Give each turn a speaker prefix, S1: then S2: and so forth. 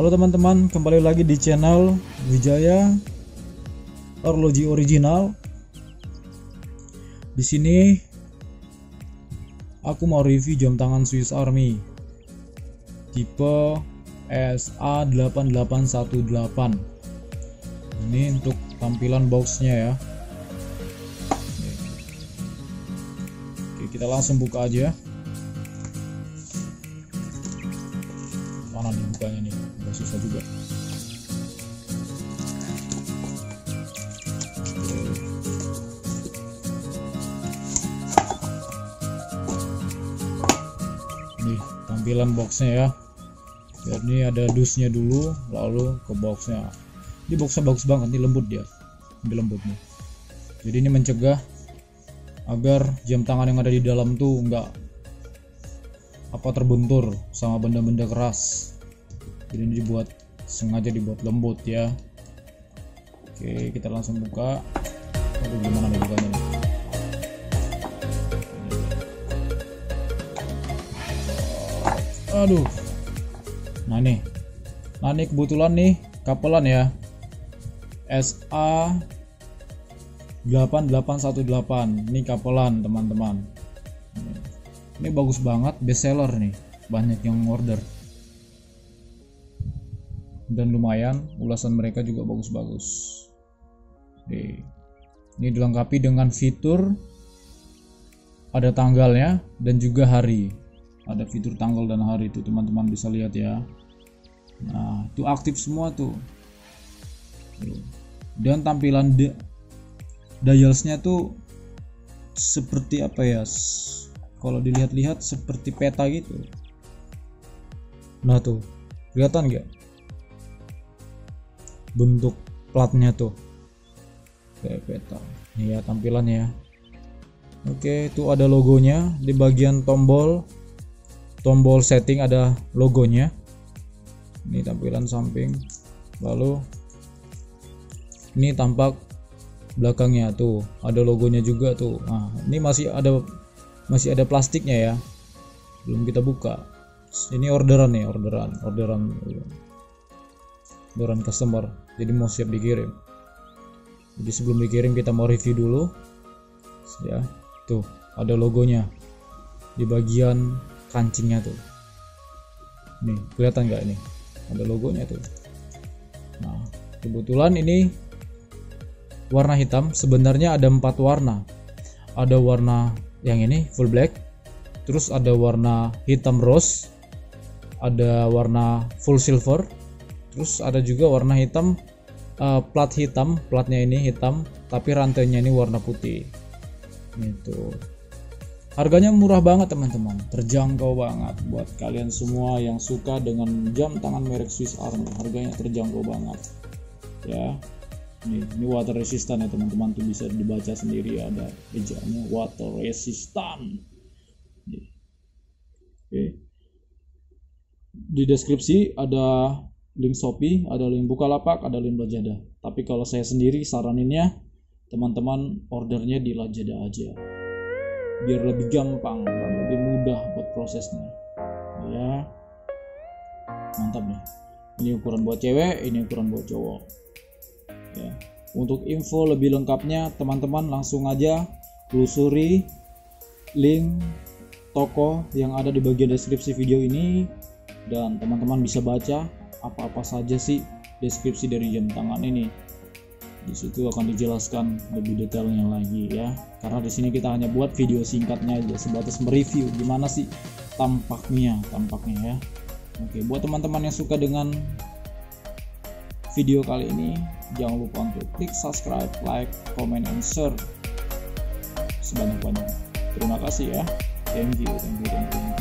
S1: Halo teman-teman, kembali lagi di channel Wijaya Horlogi Original. Di sini aku mau review jam tangan Swiss Army tipe SA8818. Ini untuk tampilan boxnya ya. Oke, kita langsung buka aja. Mana nih bukanya nih? Agak susah juga. Nih tampilan boxnya ya. Ini ada dusnya dulu, lalu ke boxnya. Ini boxnya bagus banget, ini lembut dia, ini lembut nih. Jadi ini mencegah agar jam tangan yang ada di dalam tuh enggak terbentur sama benda-benda keras. Jadi ini sengaja dibuat lembut ya. Oke, kita langsung buka. Aduh, gimana nih bukanya nih? Aduh. Nah nih kebetulan nih kapelan ya, SA8818. Ini kapelan teman-teman. Ini bagus banget, best seller nih, banyak yang order dan lumayan, ulasan mereka juga bagus-bagus. Ini dilengkapi dengan fitur ada tanggalnya dan juga hari. Ada fitur tanggal dan hari itu teman-teman bisa lihat ya. Nah itu aktif semua tuh. Dan tampilan dialsnya tuh seperti apa ya, kalau dilihat-lihat seperti peta gitu. Nah tuh kelihatan nggak bentuk platnya tuh kayak peta. Ini ya tampilannya. Oke, itu ada logonya di bagian tombol setting, ada logonya. Ini tampilan samping, lalu ini tampak belakangnya tuh ada logonya juga tuh. Nah ini masih ada plastiknya ya, belum kita buka. Ini orderan customer, jadi mau siap dikirim. Jadi sebelum dikirim kita mau review dulu ya. Tuh ada logonya di bagian kancingnya tuh. Nih kelihatan nggak, ini ada logonya tuh. Nah kebetulan ini warna hitam. Sebenarnya ada 4 warna. Ada warna yang ini full black, terus ada warna hitam rose, ada warna full silver, terus ada juga warna hitam plat hitam. Platnya ini hitam tapi rantainya ini warna putih. Itu harganya murah banget teman-teman, terjangkau banget buat kalian semua yang suka dengan jam tangan merek Swiss Army. Harganya terjangkau banget ya. Ini water resistant ya teman-teman, tuh bisa dibaca sendiri, ada ejanya water resistant. Oke. Di deskripsi ada link Shopee, ada link Bukalapak, ada link Lazada. Tapi kalau saya sendiri saraninnya teman-teman ordernya di Lazada aja, biar lebih gampang dan lebih mudah buat prosesnya ya. Mantap nih. Ini ukuran buat cewek, ini ukuran buat cowok ya. Untuk info lebih lengkapnya teman-teman langsung aja telusuri link toko yang ada di bagian deskripsi video ini, dan teman-teman bisa baca apa-apa saja sih deskripsi dari jam tangan ini. Di situ akan dijelaskan lebih detailnya lagi ya, karena di sini kita hanya buat video singkatnya aja, sebatas mereview gimana sih tampaknya ya. Oke, buat teman-teman yang suka dengan video kali ini, jangan lupa untuk klik subscribe, like, comment, and share sebanyak-banyaknya. Terima kasih ya. Thank you.